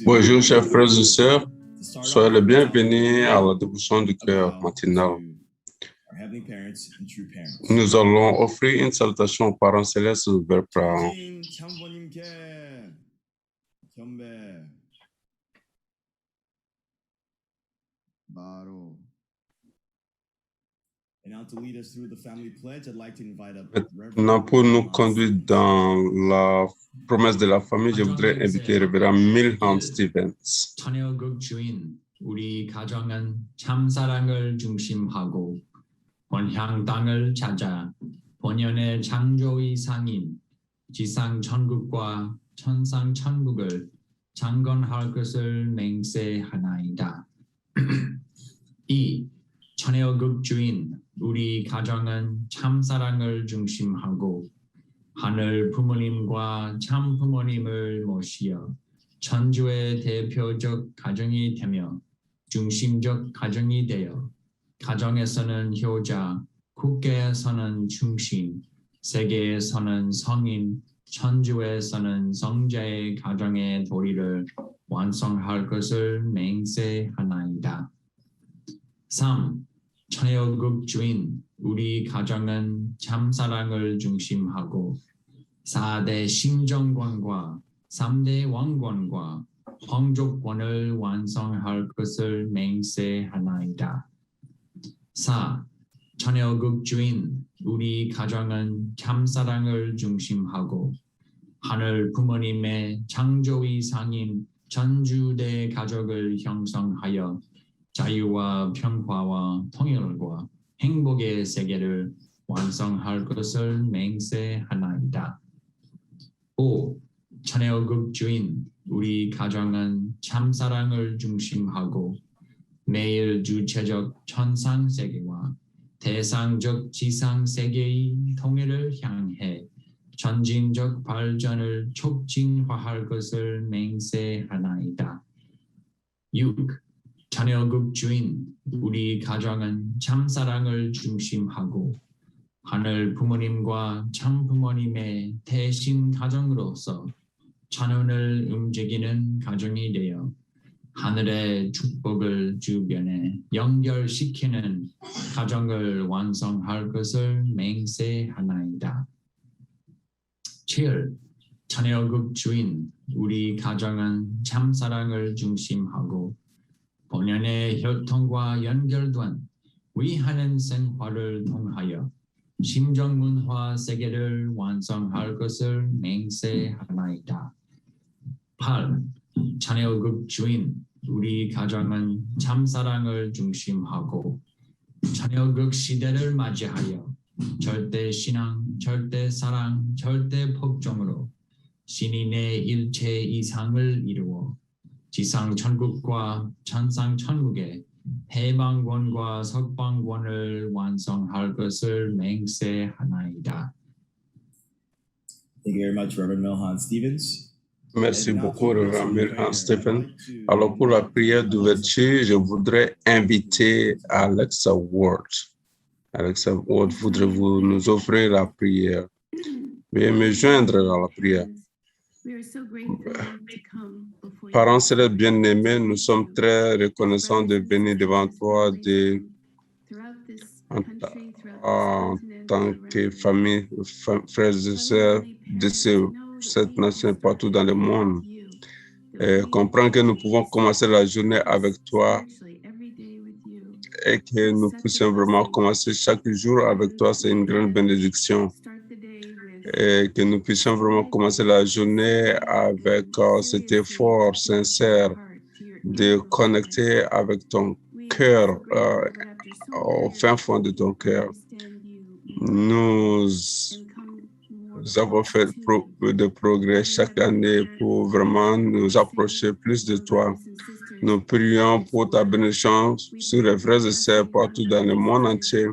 Bonjour, chers frères et sœurs. Soyez les bienvenus à la dévotion du cœur matinale. Nous allons offrir une salutation aux parents célestes vers parents. Maintenant, pour nous conduire dans la promesse de la famille, je voudrais inviter le révérend Milhan Stevens. 천여국 주인, 우리 가정은 참사랑을 중심하고 본향 땅을 찾아 본연의 창조의 상인 지상 천국과 천상 천국을 창건할 것을 맹세하나이다. 2. 천여국 주인, 우리 가정은 참사랑을 중심하고 하늘 부모님과 참 부모님을 모시어 천주의 대표적 가정이 되며 중심적 가정이 되어 가정에서는 효자, 국가에서는 충신, 세계에서는 성인, 천주에서는 성자의 가정의 도리를 완성할 것을 맹세하나이다. 3. 천여국 주인, 우리 가정은 참사랑을 중심하고 4대 신정권과 3대 왕권과皇族권을 완성할 것을 맹세하나이다. 4. 천여국 주인, 우리 가정은 참사랑을 중심하고 하늘 부모님의 창조의 상인 전주대 가족을 형성하여 자유와 평화와 통일과 행복의 세계를 완성할 것을 맹세하나이다. 5. 천여국 주인, 우리 가정은 참사랑을 중심하고 매일 주체적 천상세계와 대상적 지상세계의 통일을 향해 전진적 발전을 촉진화할 것을 맹세하나이다. 6. 천여국 주인, 우리 가정은 참사랑을 중심하고 하늘 부모님과 참 부모님의 대신 가정으로서 천운을 움직이는 가정이 되어 하늘의 축복을 주변에 연결시키는 가정을 완성할 것을 맹세하나이다. 7. 천여국 주인, 우리 가정은 참사랑을 중심하고 본연의 혈통과 연결된 위하는 생활을 통하여 심정문화 세계를 완성할 것을 맹세하나이다. 8. 천여국 주인, 우리 가정은 참사랑을 중심하고 천여국 시대를 맞이하여 절대 신앙, 절대 사랑, 절대 복종으로 신인의 일체 이상을 이루어 지상 천국과 천상 천국의 해방권과 석방권을 완성할 것을 맹세하나이다. Thank you very much, Reverend Milhan Stevens. Merci beaucoup, révérend Milhan Stevens. Alors, pour la prière d'ouverture, je voudrais inviter Alexa Ward. Alexa Ward, voudrez-vous nous offrir la prière? Veuillez me joindre à la prière. Parents célestes bien-aimés, nous sommes très reconnaissants de venir devant toi en tant que famille, frères et sœurs de cette nation partout dans le monde. Et comprends que nous pouvons commencer la journée avec toi et que nous puissions vraiment commencer chaque jour avec toi, c'est une grande bénédiction. Et que nous puissions vraiment commencer la journée avec cet effort sincère de connecter avec ton cœur, au fin fond de ton cœur. Nous avons fait de progrès chaque année pour vraiment nous approcher plus de toi. Nous prions pour ta bénédiction sur les frères et sœurs partout dans le monde entier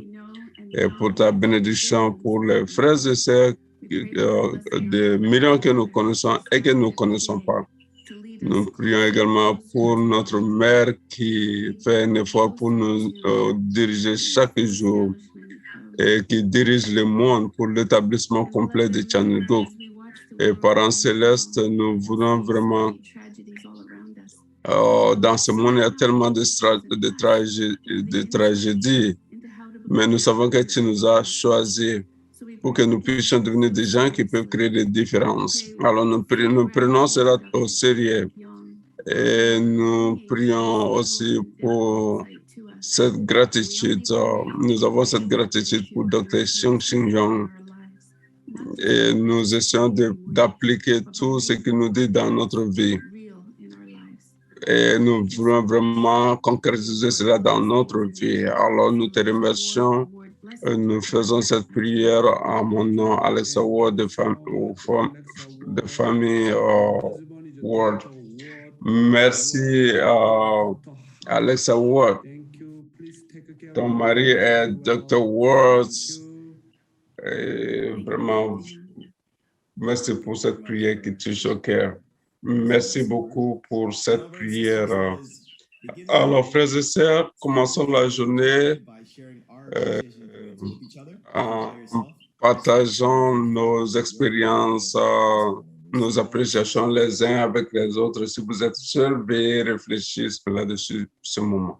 et pour ta bénédiction pour les frères et sœurs des millions que nous connaissons et que nous ne connaissons pas. Nous prions également pour notre mère qui fait un effort pour nous diriger chaque jour et qui dirige le monde pour l'établissement complet de Chanuguk. Et parents célestes, nous voulons vraiment, dans ce monde, il y a tellement de tragédies, mais nous savons que tu nous as choisis pour que nous puissions devenir des gens qui peuvent créer des différences. Alors nous prenons cela au sérieux et nous prions aussi pour cette gratitude. Nous avons cette gratitude pour Dr. Xiong Xingyong et nous essayons d'appliquer tout ce qu'il nous dit dans notre vie. Et nous voulons vraiment concrétiser cela dans notre vie. Alors nous te remercions. Nous faisons cette prière en mon nom, Alexa Ward, de famille Ward. Merci, Alexa Ward. Ton mari est Dr. Ward. Et vraiment, merci pour cette prière qui touche au cœur. Merci beaucoup pour cette prière. Alors, frères et sœurs, commençons la journée en partageant nos expériences, nos appréciations les uns avec les autres. Si vous êtes seuls, veuillez réfléchir là-dessus ce moment.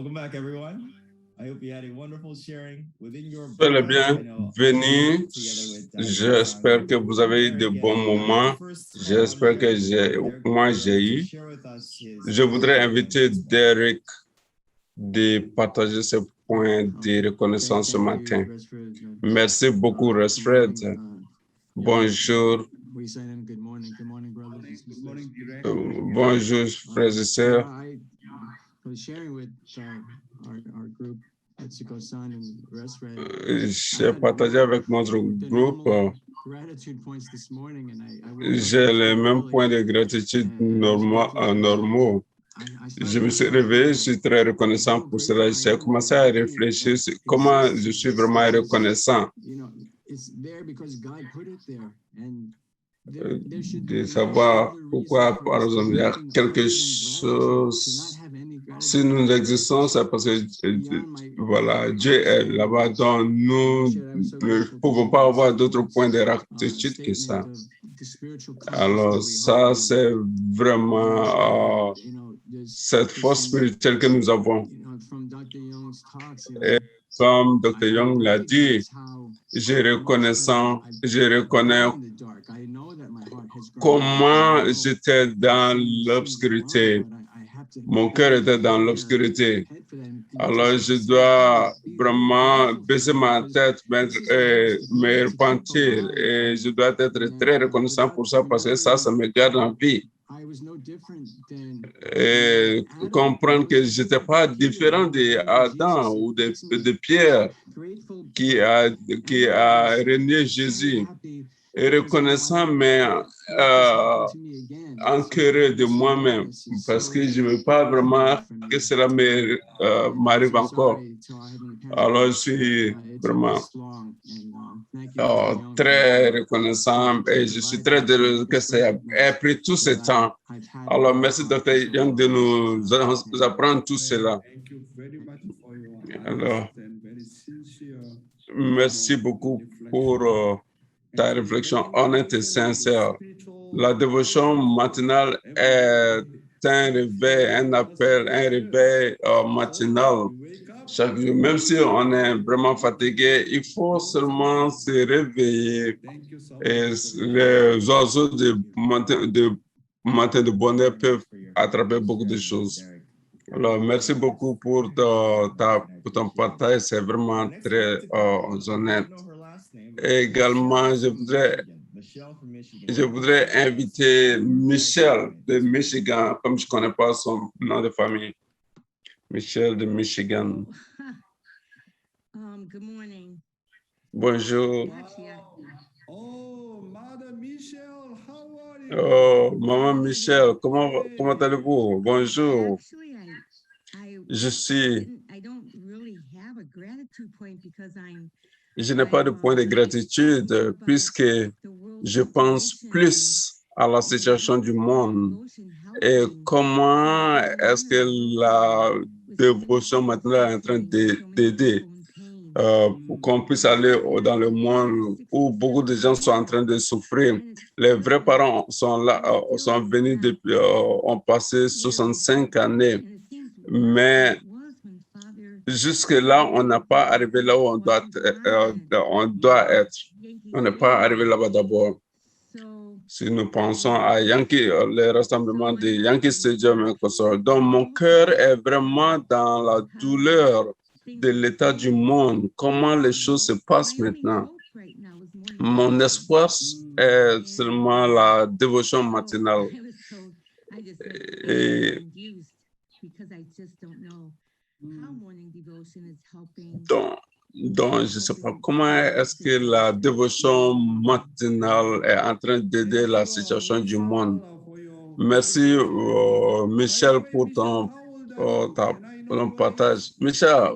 Welcome back, everyone. I hope you had a wonderful sharing within your Soyez les bienvenus. J'espère que vous avez eu de bons moments. J'espère que moi j'ai eu. Je voudrais inviter Derek de partager ses points de reconnaissance ce matin. Merci beaucoup, Resfred. Bonjour. Bonjour, frères et sœurs. J'ai partagé avec notre groupe. J'ai les mêmes points de gratitude normaux. Je me suis réveillé, je suis très reconnaissant pour cela. J'ai commencé à réfléchir sur comment je suis vraiment reconnaissant. De savoir pourquoi, par exemple, il y a quelque chose. Si nous existons, c'est parce que voilà, Dieu est là-bas, donc nous ne pouvons pas avoir d'autres points de gratitude que ça. Alors ça, c'est vraiment cette force spirituelle que nous avons. Et comme Dr. Young l'a dit, je reconnais comment j'étais dans l'obscurité. Mon cœur était dans l'obscurité. Alors, je dois vraiment baisser ma tête, me repentir. Et je dois être très reconnaissant pour ça parce que ça me garde en vie. Et comprendre que je n'étais pas différent d'Adam ou de Pierre qui a régné Jésus. Et reconnaissant, mais enquéré de moi-même, parce que je ne veux pas vraiment que cela m'arrive encore. Alors, je suis vraiment très reconnaissant et je suis très heureux que ça ait pris tout ce temps. Alors, merci Dr. Young de nous apprendre tout cela. Alors, merci beaucoup pour ta réflexion honnête et sincère. La dévotion matinale est un réveil, un appel, un réveil matinal. Chaque jour, même si on est vraiment fatigué, il faut seulement se réveiller. Et les oiseaux de matin de bonheur peuvent attraper beaucoup de choses. Alors, merci beaucoup pour ton partage, c'est vraiment très honnête. Et également, je voudrais inviter Michel de Michigan, comme je ne connais pas son nom de famille. Michel de Michigan. Good morning. Bonjour. Oh, Madame Michelle, how are you? Oh, Maman Michel, comment allez-vous? Bonjour. Je n'ai pas de point de gratitude puisque je pense plus à la situation du monde et comment est-ce que la dévotion maintenant est en train d'aider pour qu'on puisse aller dans le monde où beaucoup de gens sont en train de souffrir. Les vrais parents sont là, sont venus depuis, ont passé 65 années, mais jusque-là, on n'a pas arrivé là où on doit être. On n'est pas arrivé là-bas d'abord. Si nous pensons à Yankee, les rassemblements de Yankee Stadium, donc mon cœur est vraiment dans la douleur de l'état du monde, comment les choses se passent maintenant. Mon espoir est seulement la dévotion matinale. Et donc, je ne sais pas comment est-ce que la dévotion matinale est en train d'aider la situation du monde. Merci, Michel, pour ton partage. Michel,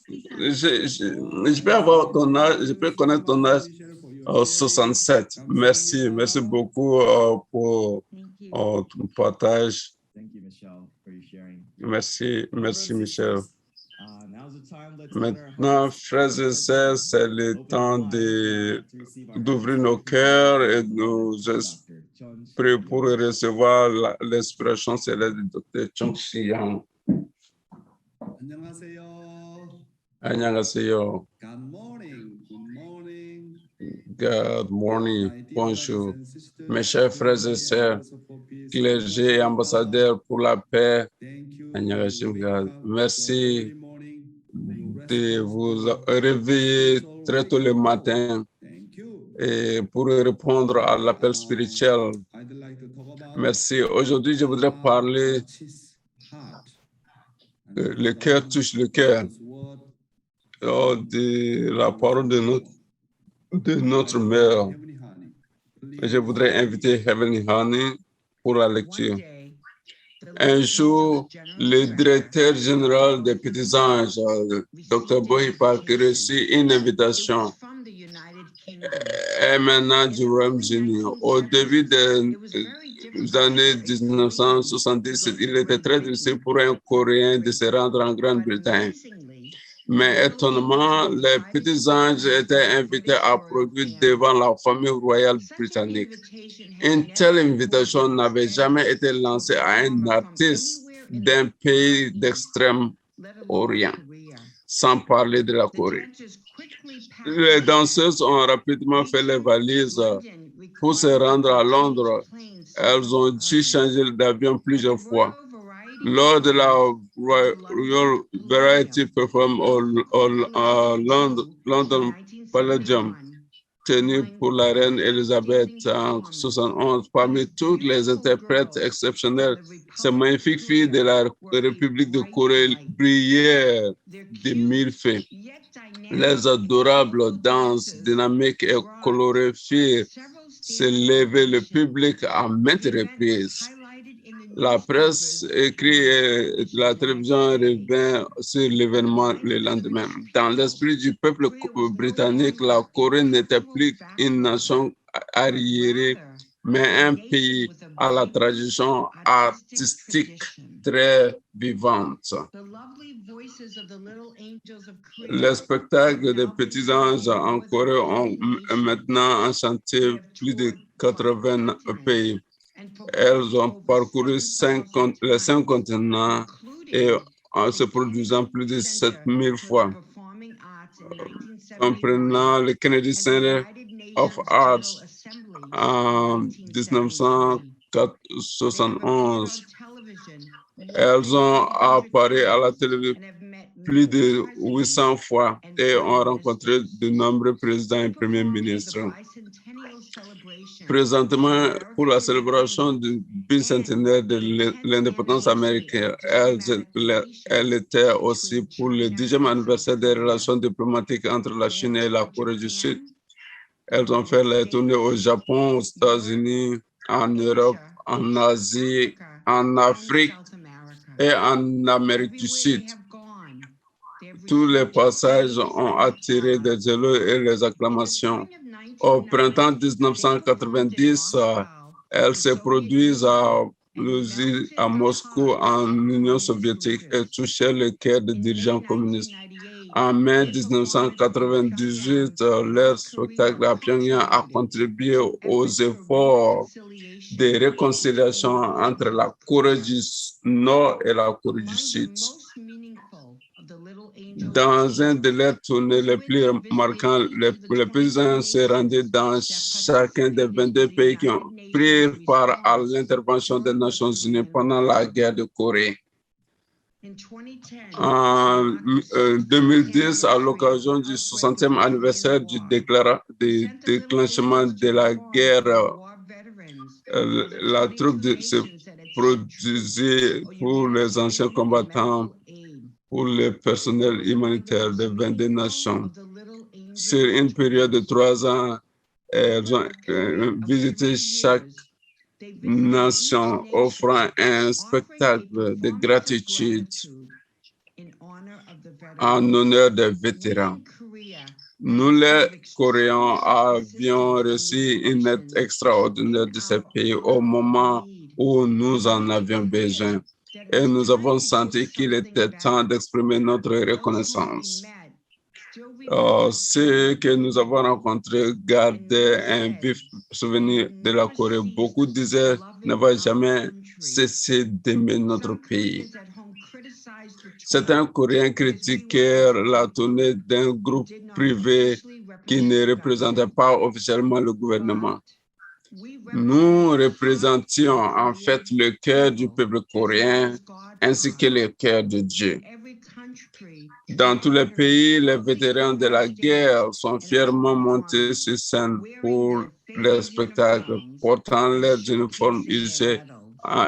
je peux avoir ton âge, je peux connaître ton âge 67. Merci beaucoup pour ton partage. Merci, Michel. Maintenant, frères et sœurs, c'est le temps d'ouvrir nos cœurs et nos esprits pour recevoir l'inspiration céleste du Dr. Chung Chi Yang. Annyeonghaseyo. Good morning. Good morning. Good morning. My dear Bonjour. brothers and sisters, Mes chers frères et sœurs, clergés et ambassadeurs pour la paix, thank you. Annyeonghaseyo, You God. wake up Merci so early morning. You rest de also. vous réveiller très tôt le matin Thank you. et pour répondre à l'appel spirituel. I'd like to talk about Merci. Aujourd'hui, je voudrais parler le cœur touche le cœur de la parole de notre mère. Je voudrais inviter Heavenly Honey pour la lecture. Un jour, le directeur général des Petits Anges, Dr. Bowie Parker, reçut une invitation émanant du Royaume-Uni. Au début des années 1970, il était très difficile pour un Coréen de se rendre en Grande-Bretagne. Mais étonnamment, les Petits Anges étaient invités à produire devant la famille royale britannique. Une telle invitation n'avait jamais été lancée à un artiste d'un pays d'Extrême-Orient, sans parler de la Corée. Les danseuses ont rapidement fait les valises pour se rendre à Londres. Elles ont dû changer d'avion plusieurs fois. Lors de la Royal Variety Performance au London Palladium, tenu pour la reine Elisabeth en 1971, parmi toutes les interprètes exceptionnelles, ces magnifiques filles de la République de Corée brillaient de mille feux. Les adorables danses dynamiques et colorées firent se lever le public à maintes reprises. La presse écrite et la télévision revint sur l'événement le lendemain. Dans l'esprit du peuple britannique, la Corée n'était plus une nation arriérée, mais un pays à la tradition artistique très vivante. Les spectacles des Petits Anges en Corée ont maintenant enchanté plus de 80 pays. Elles ont parcouru les 5 continents et en se produisant plus de 7000 fois. En prenant le Kennedy Center of Arts en 1971, elles ont apparu à la télévision plus de 800 fois et ont rencontré de nombreux présidents et premiers ministres. Présentement, pour la célébration du bicentenaire de l'indépendance américaine, elle était aussi pour le 10e anniversaire des relations diplomatiques entre la Chine et la Corée du Sud. Elles ont fait les tournées au Japon, aux États-Unis, en Europe, en Asie, en Afrique et en Amérique du Sud. Tous les passages ont attiré des éloges et les acclamations. Au printemps 1990, elles se produisent à Moscou, en Union soviétique, et touchaient le cœur des dirigeants communistes. En mai 1998, leur spectacle à Pyongyang a contribué aux efforts de réconciliation entre la Corée du Nord et la Corée du Sud. Dans un de leurs tournées les plus marquants, les présidents se rendaient dans chacun des 22 pays qui ont pris part à l'intervention des Nations Unies pendant la guerre de Corée. En 2010, à l'occasion du 60e anniversaire du déclenchement de la guerre, la troupe se produisait pour les anciens combattants, pour le personnel humanitaire des 22 nations. Sur une période de 3 ans, elles ont visité chaque nation, offrant un spectacle de gratitude en honneur des vétérans. Nous, les Coréens, avions reçu une aide extraordinaire de ces pays au moment où nous en avions besoin. Et nous avons senti qu'il était temps d'exprimer notre reconnaissance. Ceux que nous avons rencontrés gardaient un vif souvenir de la Corée. Beaucoup disaient n'avoir jamais cessé d'aimer notre pays. Certains Coréens critiquèrent la tournée d'un groupe privé qui ne représentait pas officiellement le gouvernement. Nous représentions en fait le cœur du peuple coréen ainsi que le cœur de Dieu. Dans tous les pays, les vétérans de la guerre sont fièrement montés sur scène pour les spectacles, portant leurs uniformes usés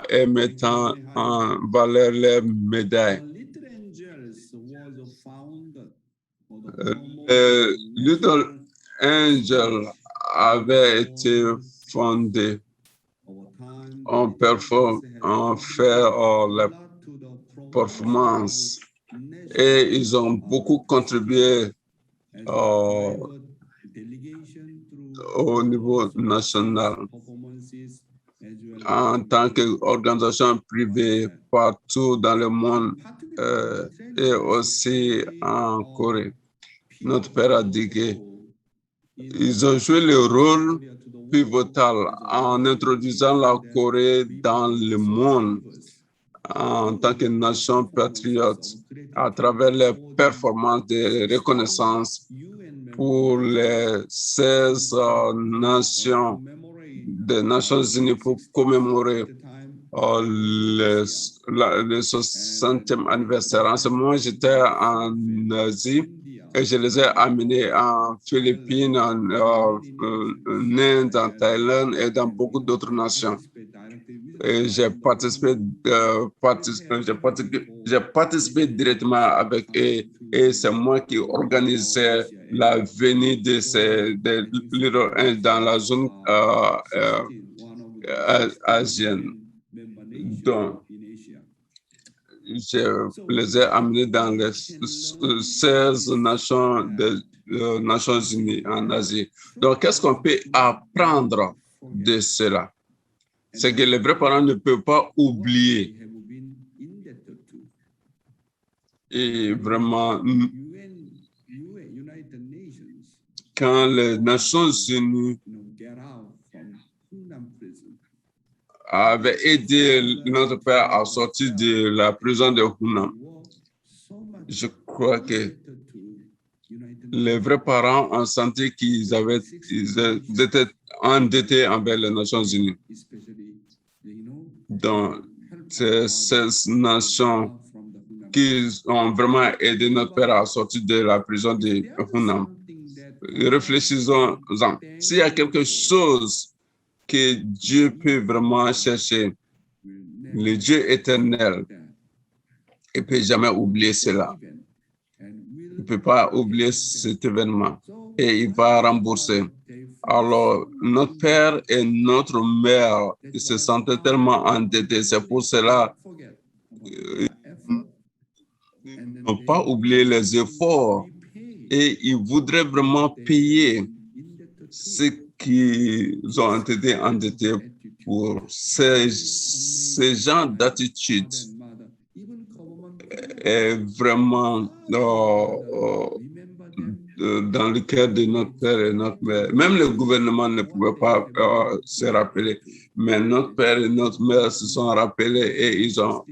et mettant en valeur leurs médailles. Little Angel avait été fondé. On fait la performance et ils ont beaucoup contribué au niveau national en tant qu'organisation privée partout dans le monde et aussi en Corée. Notre père a dit qu'ils ont joué le rôle pivotal en introduisant la Corée dans le monde en tant que nation patriote à travers les performances de reconnaissance pour les 16 nations des Nations Unies pour commémorer le 60e anniversaire. En ce moment, j'étais en Asie et je les ai amenés en Philippines, en Inde, en Thaïlande et dans beaucoup d'autres nations. Et j'ai participé directement avec eux et c'est moi qui organisais la venue de Little Angel dans la zone asienne. Donc, je les ai amenés dans les 16 nations des Nations Unies en Asie. Donc, qu'est-ce qu'on peut apprendre de cela? C'est que les vrais parents ne peuvent pas oublier. Et vraiment, quand les Nations Unies avaient aidé notre père à sortir de la prison de Hunan, je crois que les vrais parents ont senti qu'ils étaient endettés envers les Nations Unies. Dans ces 16 nations qui ont vraiment aidé notre père à sortir de la prison de Hunan. Réfléchissons-en. S'il y a quelque chose que Dieu peut vraiment chercher, le Dieu éternel, il ne peut jamais oublier cela. Il ne peut pas oublier cet événement et il va rembourser. Alors, notre père et notre mère ils se sentaient tellement endettés. C'est pour cela qu'ils n'ont pas oublié les efforts et ils voudraient vraiment payer ce qu'ils ont été endettés pour ces genres d'attitude. Est vraiment dans le cœur de notre père et notre mère. Même le gouvernement ne pouvait pas se rappeler, mais notre père et notre mère se sont rappelés et ils ont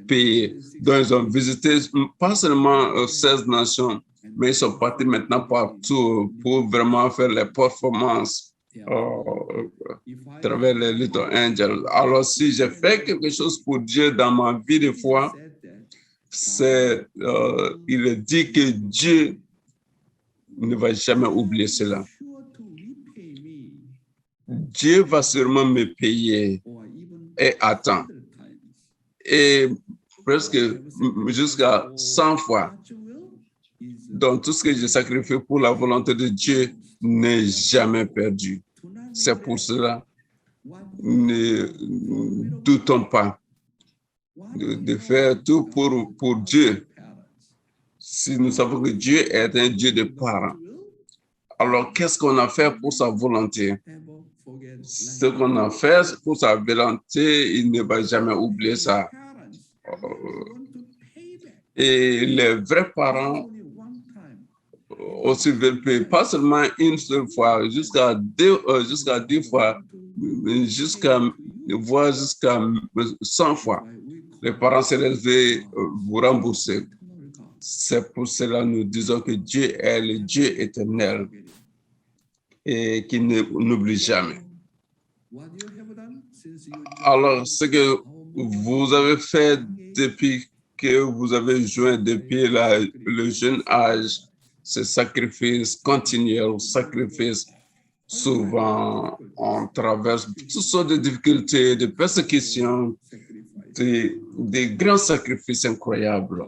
payé. Donc, ils ont visité pas seulement 16 nations, mais ils sont partis maintenant partout pour vraiment faire les performances à travers les Little Angels. Alors, si j'ai fait quelque chose pour Dieu dans ma vie de foi, il est dit que Dieu ne va jamais oublier cela. Dieu va sûrement me payer et attend. Et presque jusqu'à 100 fois. Donc, tout ce que j'ai sacrifié pour la volonté de Dieu n'est jamais perdu. C'est pour cela, ne doutons pas de faire tout pour Dieu. Si nous savons que Dieu est un Dieu de parents, alors qu'est-ce qu'on a fait pour sa volonté? Ce qu'on a fait pour sa volonté, il ne va jamais oublier ça. Et les vrais parents aussi veulent payer, pas seulement une seule fois, jusqu'à 10 fois, voire jusqu'à 100 fois. les parents célestes vous rembourser. C'est pour cela que nous disons que Dieu est le Dieu éternel et qui n'oublie jamais. Alors, ce que vous avez fait depuis que vous avez joint, depuis le jeune âge, ce sacrifice continuel, sacrifice, souvent on traverse toutes sortes de difficultés, de persécutions, des grands sacrifices incroyables.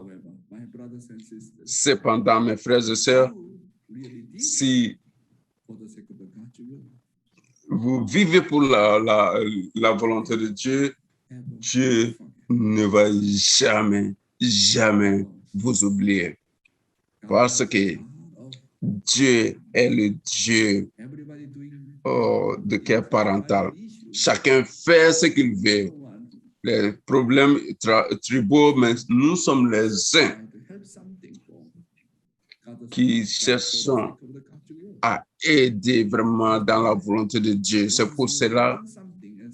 Cependant, mes frères et sœurs, si vous vivez pour la volonté de Dieu, Dieu ne va jamais vous oublier. Parce que Dieu est le Dieu de cœur parental. Chacun fait ce qu'il veut. Les problèmes tribaux, mais nous sommes les uns qui cherchons à aider vraiment dans la volonté de Dieu. C'est pour cela,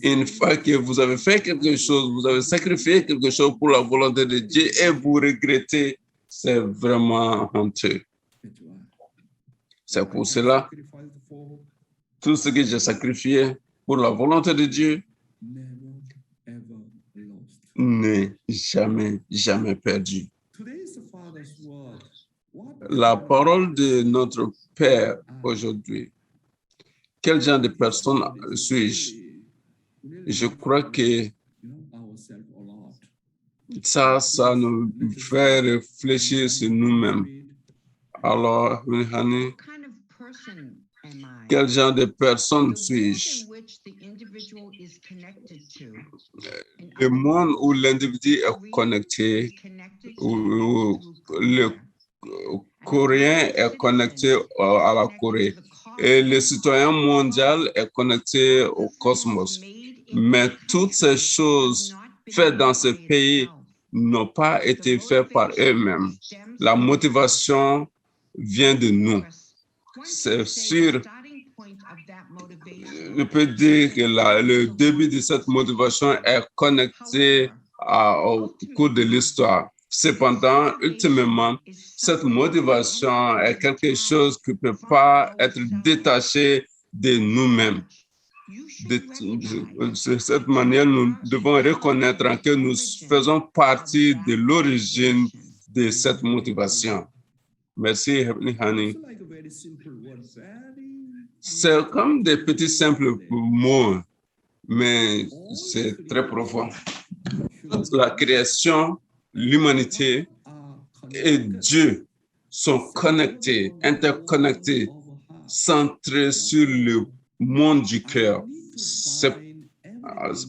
une fois que vous avez fait quelque chose, vous avez sacrifié quelque chose pour la volonté de Dieu et vous regrettez, c'est vraiment honteux. C'est pour cela, tout ce que j'ai sacrifié pour la volonté de Dieu n'est jamais perdu. La parole de notre Père aujourd'hui, quel genre de personne suis-je? Je crois que ça nous fait réfléchir sur nous-mêmes. Alors, Hani, quel genre de personne suis-je? Le monde où l'individu est connecté, où le Coréen est connecté à la Corée et le citoyen mondial est connecté au cosmos. Mais toutes ces choses faites dans ce pays n'ont pas été faites par eux-mêmes. La motivation vient de nous. C'est sûr, je peux dire que le début de cette motivation est connecté au cours de l'histoire. Cependant, ultimement, cette motivation est quelque chose qui ne peut pas être détaché de nous-mêmes. De cette manière, nous devons reconnaître que nous faisons partie de l'origine de cette motivation. Merci, Hani. C'est comme des petits simples mots, mais c'est très profond. Toute la création, l'humanité et Dieu sont connectés, interconnectés, centrés sur le monde du cœur. C'est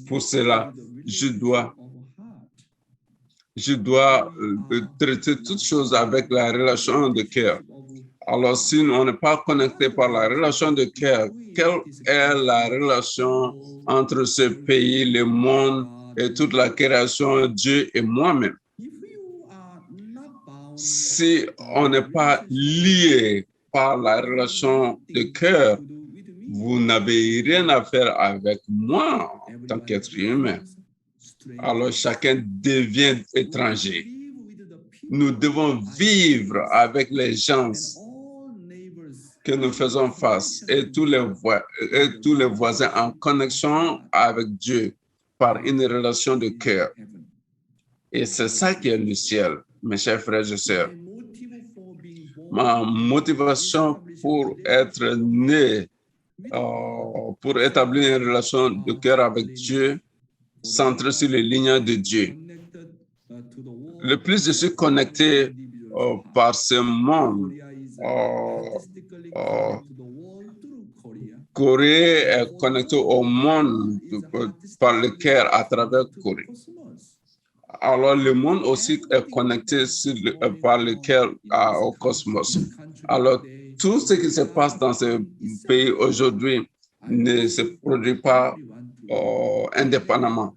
pour cela je dois traiter toutes choses avec la relation de cœur. Alors, si on n'est pas connecté par la relation de cœur, quelle est la relation entre ce pays, le monde et toute la création, Dieu et moi-même? Si on n'est pas lié par la relation de cœur, vous n'avez rien à faire avec moi en tant qu'être humain. Alors, chacun devient étranger. Nous devons vivre avec les gens que nous faisons face et tous les voisins en connexion avec Dieu par une relation de cœur. Et c'est ça qui est le ciel, mes chers frères et sœurs. Ma motivation pour être né, pour établir une relation de cœur avec Dieu, centrée sur les lignes de Dieu. Le plus je suis connecté par ce monde, Corée est connectée au monde par le cœur à travers Corée. Alors le monde aussi est connecté par le cœur au cosmos. Alors tout ce qui se passe dans ce pays aujourd'hui ne se produit pas indépendamment.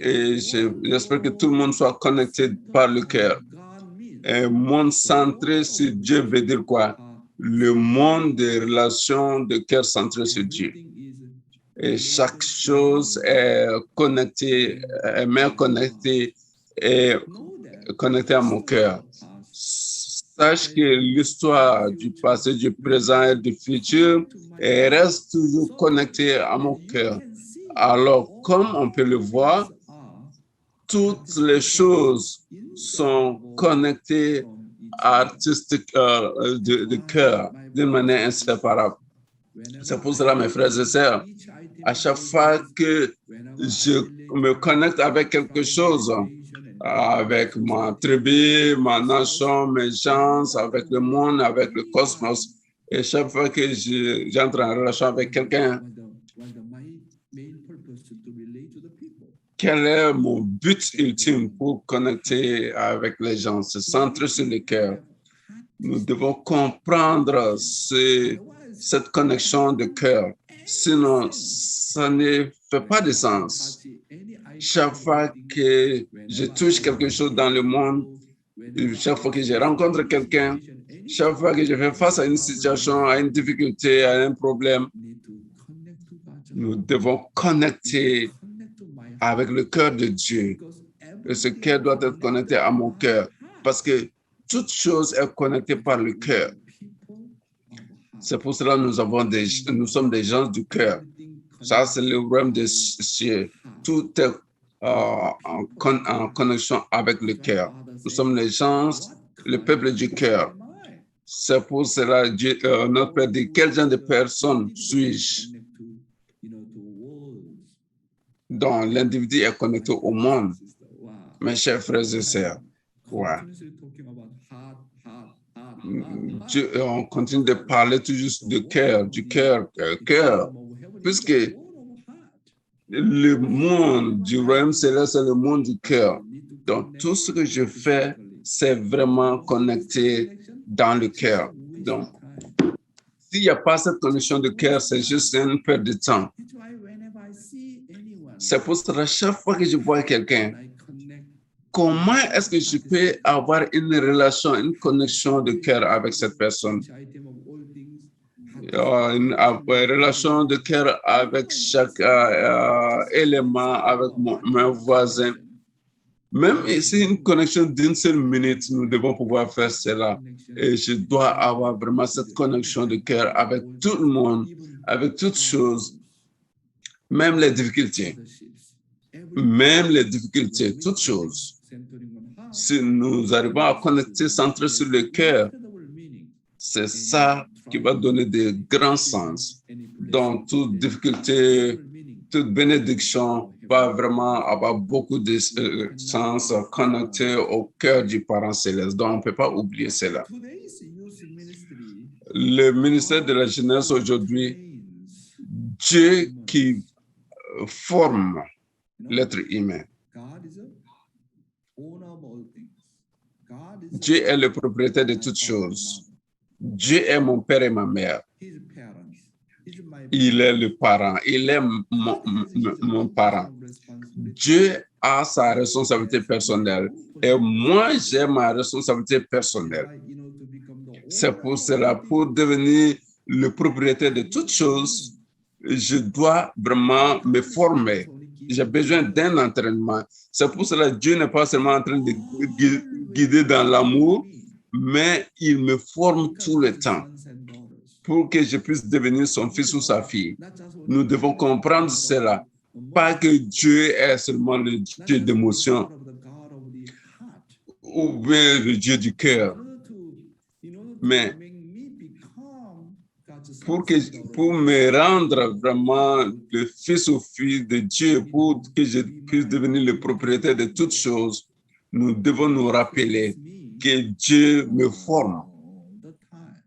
Et j'espère que tout le monde soit connecté par le cœur. Un monde centré sur Dieu veut dire quoi? Le monde des relations de cœur centré sur Dieu. Et chaque chose est connectée, est bien connectée et connectée à mon cœur. Sache que l'histoire du passé, du présent et du futur reste toujours connectée à mon cœur. Alors, comme on peut le voir, toutes les choses sont connectées artistiques de cœur d'une manière inséparable. C'est pour cela, mes frères et sœurs, à chaque fois que je me connecte avec quelque chose, avec ma tribu, ma nation, mes gens, avec le monde, avec le cosmos, et chaque fois que j'entre en relation avec quelqu'un, quel est mon but ultime pour connecter avec les gens? Se centrer sur le cœur. Nous devons comprendre cette connexion de cœur. Sinon, ça ne fait pas de sens. Chaque fois que je touche quelque chose dans le monde, chaque fois que je rencontre quelqu'un, chaque fois que je fais face à une situation, à une difficulté, à un problème, nous devons connecter avec le cœur de Dieu. Et ce cœur doit être connecté à mon cœur parce que toute chose est connectée par le cœur. C'est pour cela que nous sommes des gens du cœur. Ça, c'est le royaume des cieux. Tout est en connexion avec le cœur. Nous sommes les gens, le peuple du cœur. C'est pour cela que notre Père dit, quel genre de personne suis-je? Donc, l'individu est connecté au monde. Mes chers frères et sœurs, ouais. On continue de parler toujours du cœur, puisque le monde du royaume céleste, c'est le monde du cœur. Donc, tout ce que je fais, c'est vraiment connecté dans le cœur. Donc, s'il n'y a pas cette connexion de cœur, c'est juste une perte de temps. C'est pour cela, chaque fois que je vois quelqu'un, comment est-ce que je peux avoir une relation, une connexion de cœur avec cette personne? Une relation de cœur avec chaque élément, avec mon voisin. Même si une connexion d'une seule minute, nous devons pouvoir faire cela. Et je dois avoir vraiment cette connexion de cœur avec tout le monde, avec toutes choses, même les difficultés, toutes choses. Si nous arrivons à connecter, centrer sur le cœur, c'est ça qui va donner de grands sens. Donc, toute difficulté, toute bénédiction va vraiment avoir beaucoup de sens connecté au cœur du parent céleste. Donc, on ne peut pas oublier cela. Le ministère de la Jeunesse aujourd'hui, Dieu qui forme l'être humain. Dieu est le propriétaire de toutes choses. Dieu est mon père et ma mère. Il est le parent. Il est mon parent. Dieu a sa responsabilité personnelle et moi, j'ai ma responsabilité personnelle. C'est pour cela, pour devenir le propriétaire de toutes choses, je dois vraiment me former. J'ai besoin d'un entraînement. C'est pour cela que Dieu n'est pas seulement en train de guider dans l'amour, mais il me forme tout le temps pour que je puisse devenir son fils ou sa fille. Nous devons comprendre cela. Pas que Dieu est seulement le Dieu d'émotion ou bien le Dieu du cœur, mais pour me rendre vraiment le fils ou fille de Dieu, pour que je puisse devenir le propriétaire de toutes choses, nous devons nous rappeler que Dieu me forme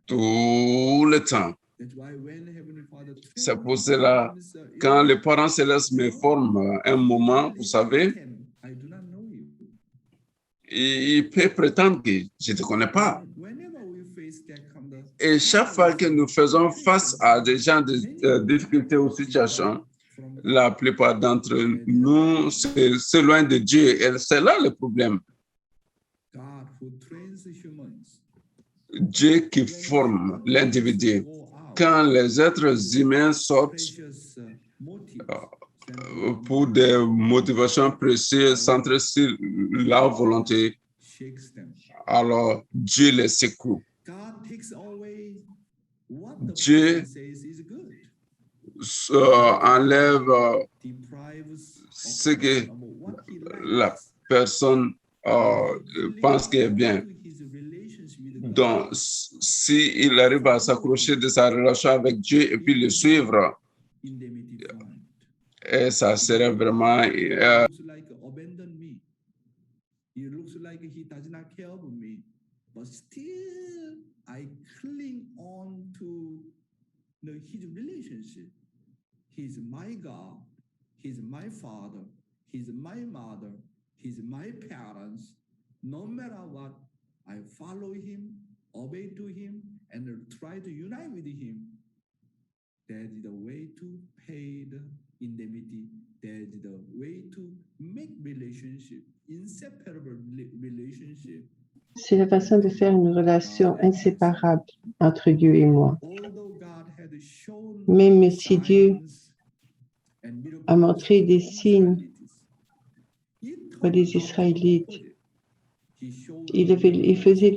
tout le temps. C'est pour cela, quand le parent céleste me forme un moment, vous savez, il peut prétendre que je ne te connais pas. Et chaque fois que nous faisons face à des gens de difficultés ou situations, la plupart d'entre nous s'éloignent de Dieu. Et c'est là le problème. Dieu qui forme l'individu. Quand les êtres humains sortent pour des motivations précieuses centrées sur leur volonté, alors Dieu les secoue. Dieu enlève ce que la personne pense qu'il est bien. Donc, s'il arrive à s'accrocher de sa relation avec Dieu et puis le suivre, et ça serait vraiment He looks like he does not care for me, but still I cling on to his relationship. He's my God, he's my father, he's my mother, he's my parents. No matter what, I follow him, obey to him, and try to unite with him. That is the way to pay the indemnity. That is the way to make relationship, inseparable relationship. C'est la façon de faire une relation inséparable entre Dieu et moi. Même si Dieu a montré des signes pour les Israélites, il faisait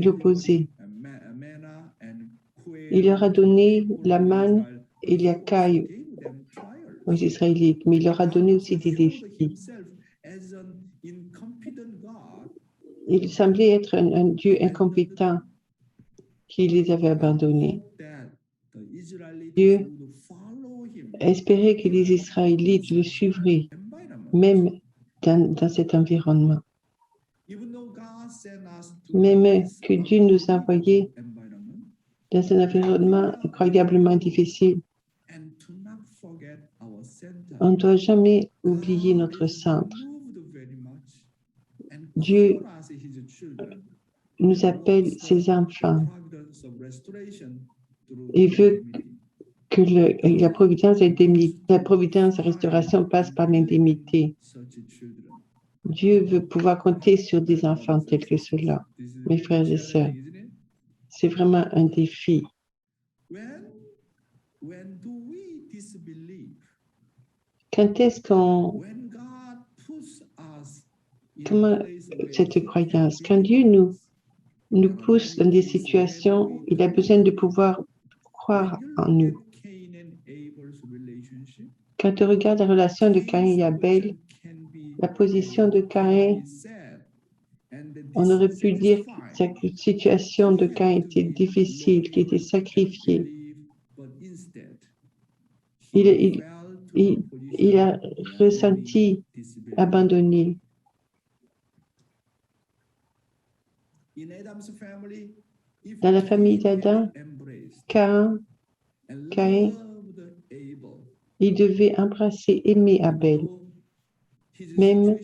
l'opposé. Il leur a donné la manne et la caille aux Israélites, mais il leur a donné aussi des défis. Il semblait être un Dieu incompétent qui les avait abandonnés. Dieu espérait que les Israélites le suivraient, même dans cet environnement. Même que Dieu nous a envoyés dans un environnement incroyablement difficile. On ne doit jamais oublier notre centre. Dieu nous appelle ses enfants et veut que la providence et restauration passe par l'indemnité. Dieu veut pouvoir compter sur des enfants tels que ceux-là. Mes frères et sœurs, c'est vraiment un défi. Quand est-ce comment cette croyance? Quand Dieu nous pousse dans des situations, il a besoin de pouvoir croire en nous. Quand on regarde la relation de Caïn et Abel, la position de Caïn, on aurait pu dire que cette situation de Caïn était difficile, qu'il était sacrifié. Il a ressenti abandonné. Dans la famille d'Adam, Caïn, il devait embrasser, aimer Abel. Même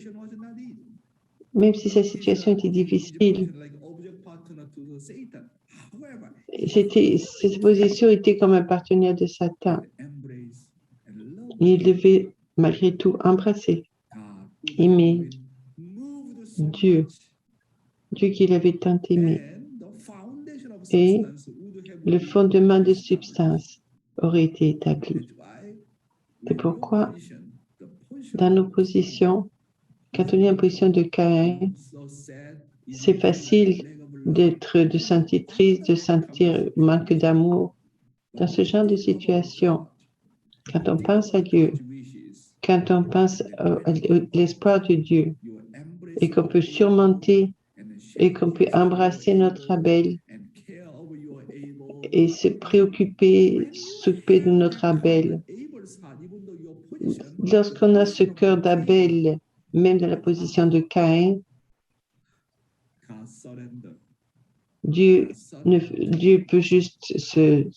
si sa situation était difficile, cette position était comme un partenaire de Satan. Il devait malgré tout embrasser, aimer Dieu qu'il avait tant aimé. Et le fondement de substance aurait été établi. C'est pourquoi, dans nos positions, quand on est en position de Caïn, c'est facile de sentir triste, de sentir manque d'amour. Dans ce genre de situation, quand on pense à Dieu, quand on pense à l'espoir de Dieu, et qu'on peut surmonter, et qu'on peut embrasser notre Abel, et se préoccuper, s'occuper de notre Abel. Lorsqu'on a ce cœur d'Abel, même dans la position de Caïn, Dieu peut juste se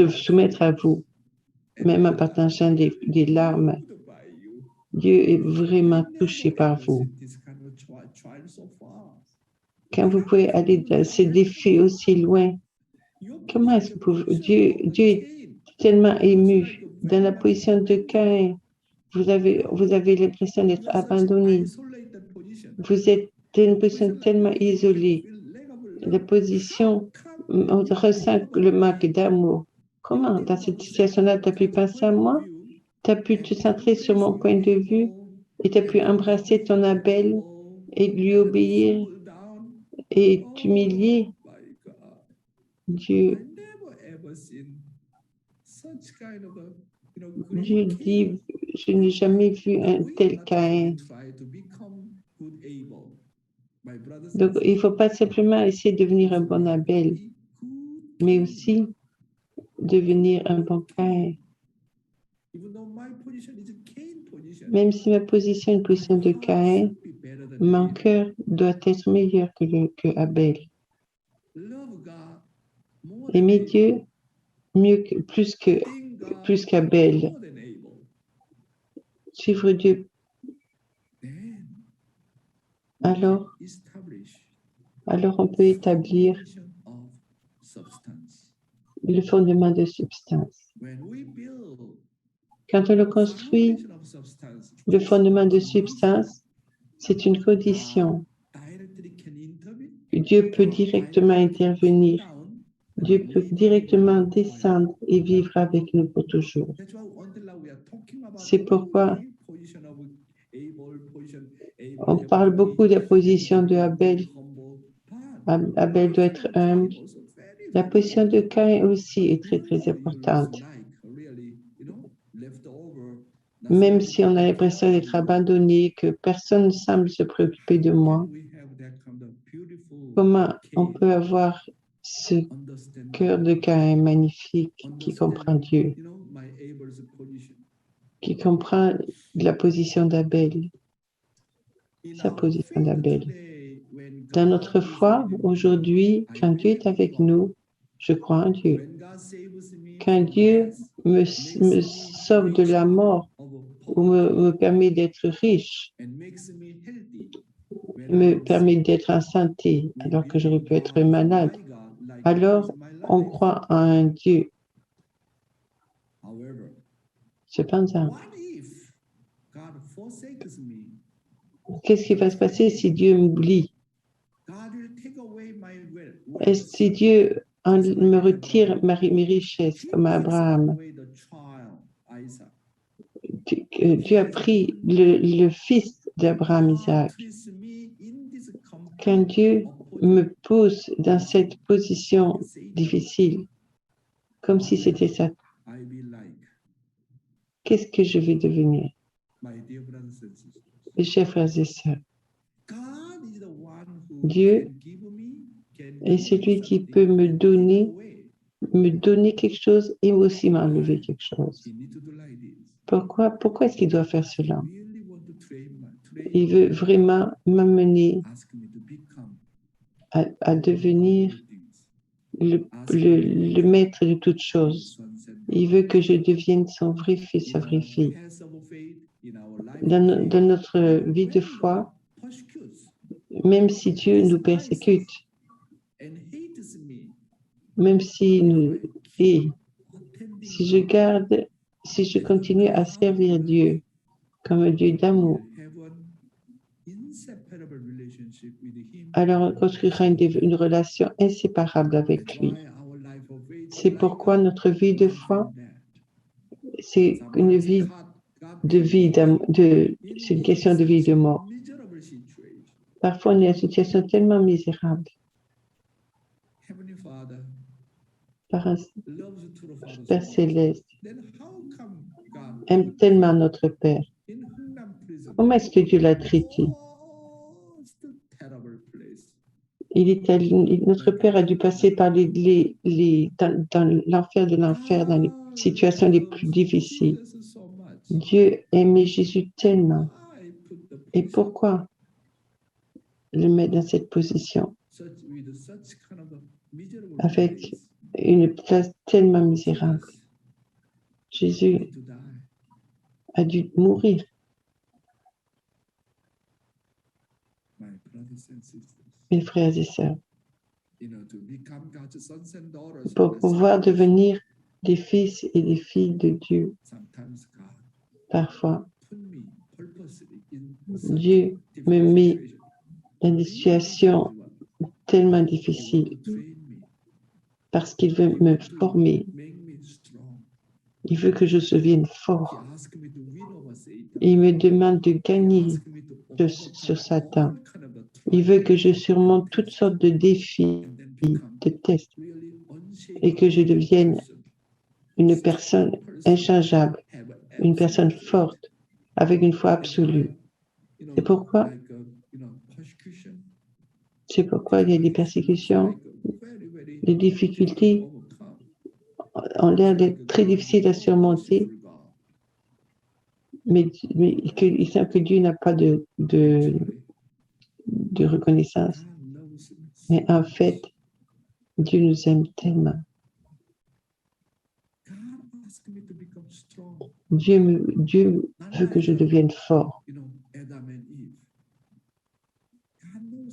soumettre à vous, même en partageant des larmes. Dieu est vraiment touché par vous. Quand vous pouvez aller dans ces défis aussi loin, comment est-ce que Dieu est tellement ému. Dans la position de Caïn, vous avez l'impression d'être abandonné. Vous êtes dans une position tellement isolée. La position, on ressent le manque d'amour. Comment, dans cette situation-là, tu as pu penser à moi? tu as pu te centrer sur mon point de vue et tu as pu embrasser ton Abel et lui obéir et t'humilier. Dieu, Dieu dit, je n'ai jamais vu un tel Caïn. Donc, il ne faut pas simplement essayer de devenir un bon Abel, mais aussi devenir un bon Caïn. Même si ma position est une position de Caïn, mon cœur doit être meilleur que Abel. Aimer Dieu plus qu'Abel. Suivre Dieu. Alors on peut établir le fondement de substance. Quand on le construit, le fondement de substance, c'est une condition. Dieu peut directement intervenir. Dieu peut directement descendre et vivre avec nous pour toujours. C'est pourquoi on parle beaucoup de la position de Abel. Abel doit être humble. La position de Caïn aussi est très, très importante. Même si on a l'impression d'être abandonné, que personne ne semble se préoccuper de moi, comment on peut avoir ce cœur de Caïn magnifique qui comprend Dieu, qui comprend la position d'Abel, sa position d'Abel. Dans notre foi, aujourd'hui, quand Dieu est avec nous, je crois en Dieu. Quand Dieu me sauve de la mort ou me permet d'être riche, me permet d'être en santé alors que j'aurais pu être malade, alors on croit en un Dieu. Cependant, qu'est-ce qui va se passer si Dieu m'oublie? Est-ce si Dieu me retire mes richesses comme Abraham? Dieu a pris le fils d'Abraham, Isaac. Quand Dieu me pousse dans cette position difficile, comme si c'était ça, qu'est-ce que je vais devenir? Mes chers frères et sœurs, Dieu est celui qui peut me donner quelque chose et aussi m'enlever quelque chose. Pourquoi est-ce qu'il doit faire cela? Il veut vraiment m'amener à devenir le maître de toutes choses. Il veut que je devienne son vrai fils, sa vraie fille. Dans notre vie de foi, même si Dieu nous persécute, même s'il nous hait, si je continue à servir Dieu comme un Dieu d'amour, alors on construira une relation inséparable avec lui. C'est pourquoi notre vie de foi, c'est une vie c'est une question de vie et de mort. Parfois, on est dans une situation tellement misérable. Par un Père céleste aime tellement notre Père. Comment est-ce que Dieu l'a traité? Notre Père a dû passer par dans l'enfer de l'enfer, dans les situations les plus difficiles. Dieu aimait Jésus tellement. Et pourquoi le mettre dans cette position? Avec une place tellement misérable. Jésus a dû mourir. Mes frères et sœurs, pour pouvoir devenir des fils et des filles de Dieu, parfois, Dieu me met dans des situations tellement difficiles parce qu'il veut me former Il veut que je devienne fort. He asked me to win over Satan. Il me demande de He gagner asked me to overcome sur Satan. all kind of the Il veut que je trials surmonte and toutes tests, sortes de défis, and then become de tests, really et que je unshakable devienne person, une strong personne person, inchangeable, have une personne absolute faith. forte, avec une foi That's why, absolue. C'est pourquoi, persecution, c'est pourquoi il y a des persécutions, des difficultés ont l'air d'être très difficiles à surmonter, mais il semble que Dieu n'a pas de reconnaissance. Mais en fait, Dieu nous aime tellement. Dieu veut que je devienne fort,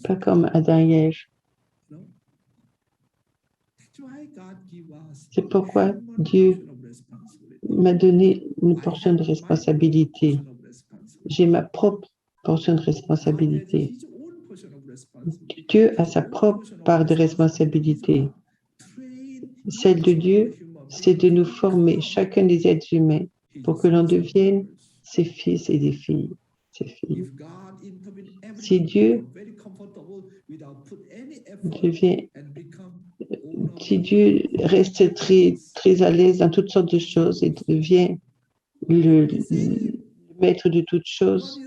pas comme Adam et Ève. C'est pourquoi Dieu m'a donné une portion de responsabilité. J'ai ma propre portion de responsabilité. Dieu a sa propre part de responsabilité. Celle de Dieu, c'est de nous former, chacun des êtres humains, pour que l'on devienne ses fils et des filles. Ses filles. Si Dieu reste très, très à l'aise dans toutes sortes de choses et devient le maître de toutes choses,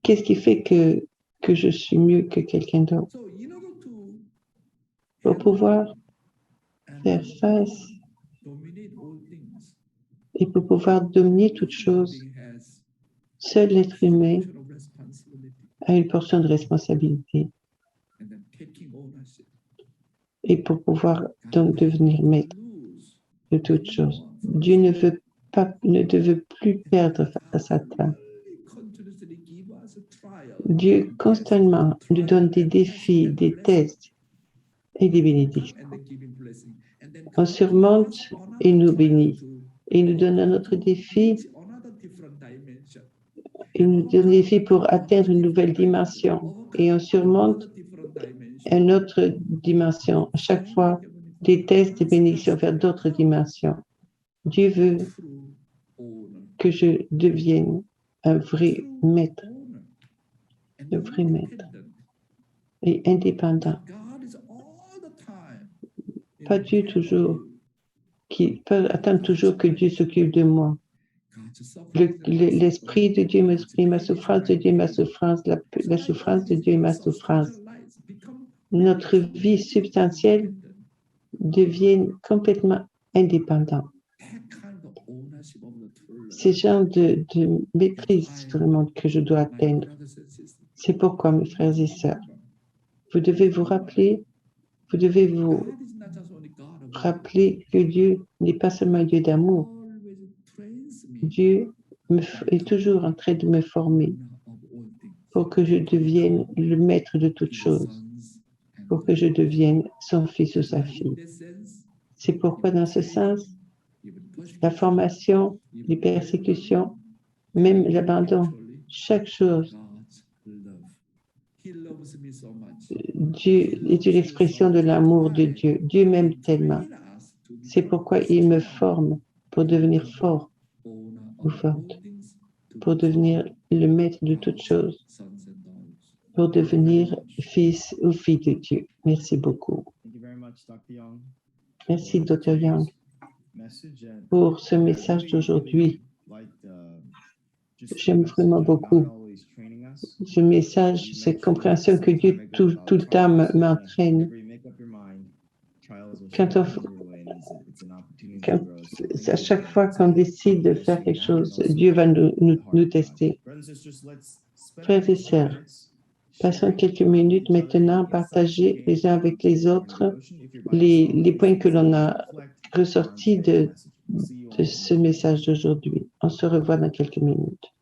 qu'est-ce qui fait que je suis mieux que quelqu'un d'autre? Pour pouvoir faire face et pour pouvoir dominer toutes choses, seul l'être humain a une portion de responsabilité. Et pour pouvoir donc devenir maître de toutes choses. Dieu ne veut plus perdre face à Satan. Dieu constamment nous donne des défis, des tests et des bénédictions. On surmonte et nous bénit. Et il nous donne un autre défi. Il nous donne des défis pour atteindre une nouvelle dimension. Et on surmonte une autre dimension. À chaque fois, des tests, des bénédictions vers d'autres dimensions. Dieu veut que je devienne un vrai maître et indépendant. Pas Dieu toujours, qui peut attendre toujours que Dieu s'occupe de moi. L'Esprit de Dieu m'exprime, ma souffrance de Dieu, ma souffrance, la souffrance de Dieu, ma souffrance. Notre vie substantielle devient complètement indépendante. C'est ce genre de maîtrise vraiment que je dois atteindre. C'est pourquoi, mes frères et sœurs, vous devez vous rappeler que Dieu n'est pas seulement un Dieu d'amour. Dieu est toujours en train de me former pour que je devienne le maître de toutes choses, pour que je devienne son fils ou sa fille. C'est pourquoi, dans ce sens, la formation, les persécutions, même l'abandon, chaque chose, Dieu est une expression de l'amour de Dieu. Dieu m'aime tellement. C'est pourquoi il me forme pour devenir fort ou forte, pour devenir le maître de toutes choses, pour devenir fils ou fille de Dieu. Merci beaucoup. Merci, Dr. Young, pour ce message d'aujourd'hui. J'aime vraiment beaucoup ce message, cette compréhension que Dieu tout le temps m'entraîne. À chaque fois qu'on décide de faire quelque chose, Dieu va nous tester. Frères et sœurs, passons quelques minutes maintenant à partager les uns avec les autres les points que l'on a ressortis de ce message d'aujourd'hui. On se revoit dans quelques minutes.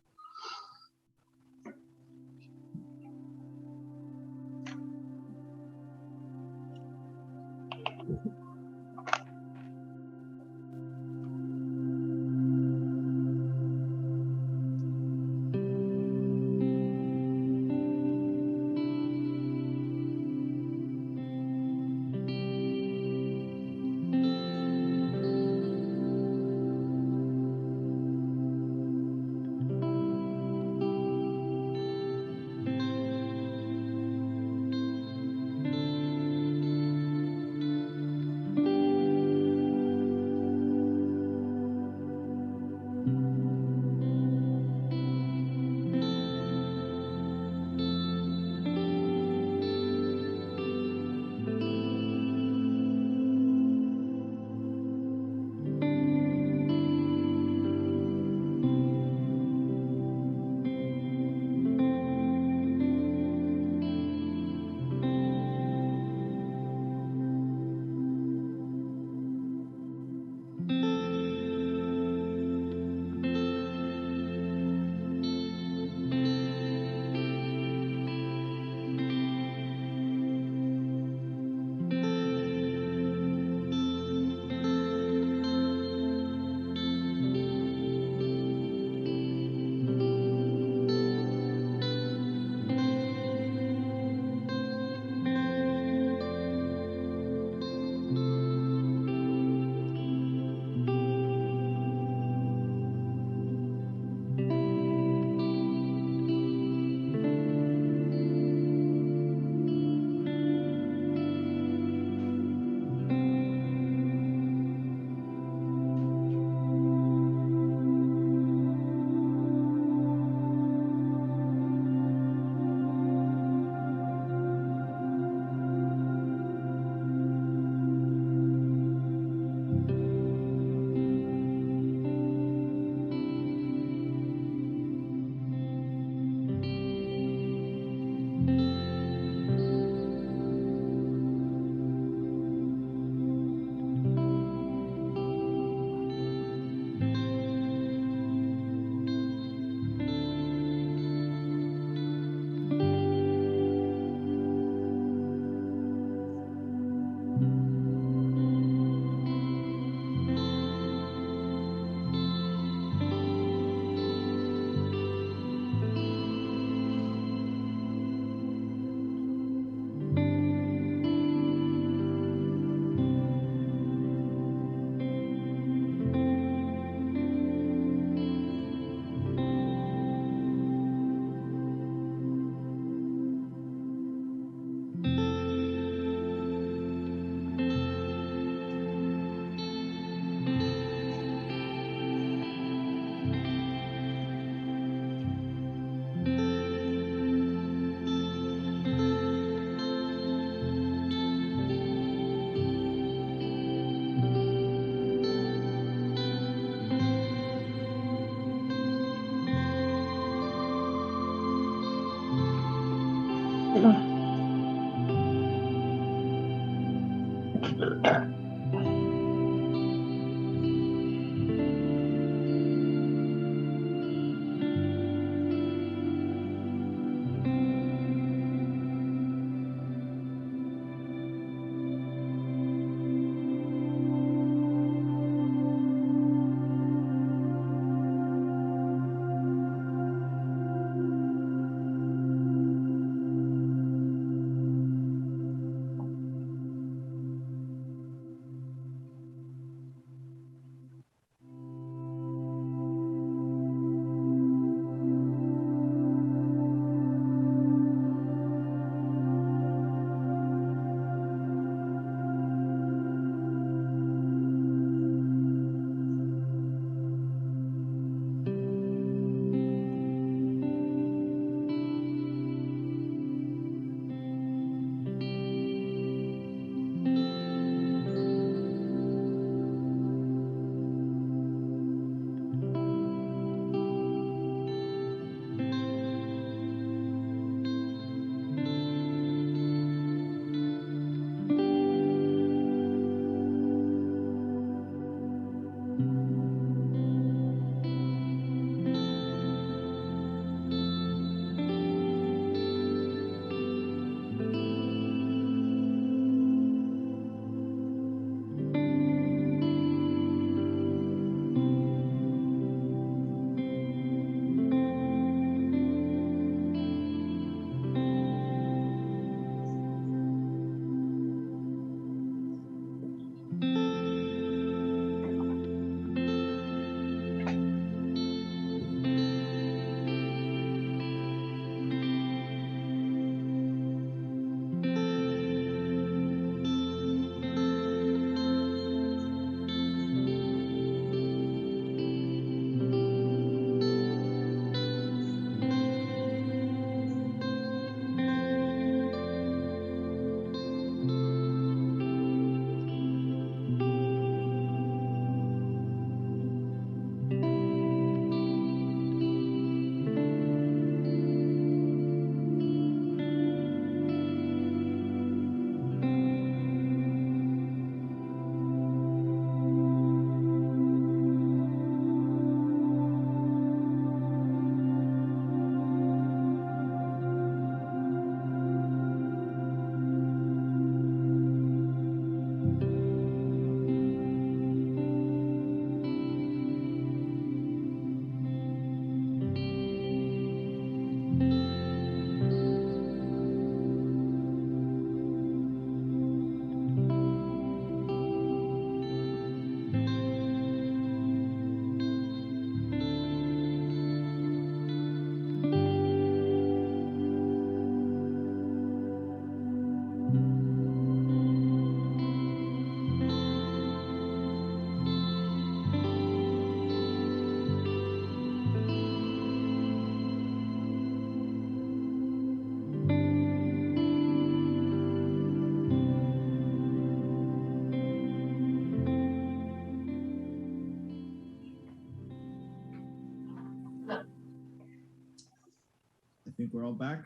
think we're all back.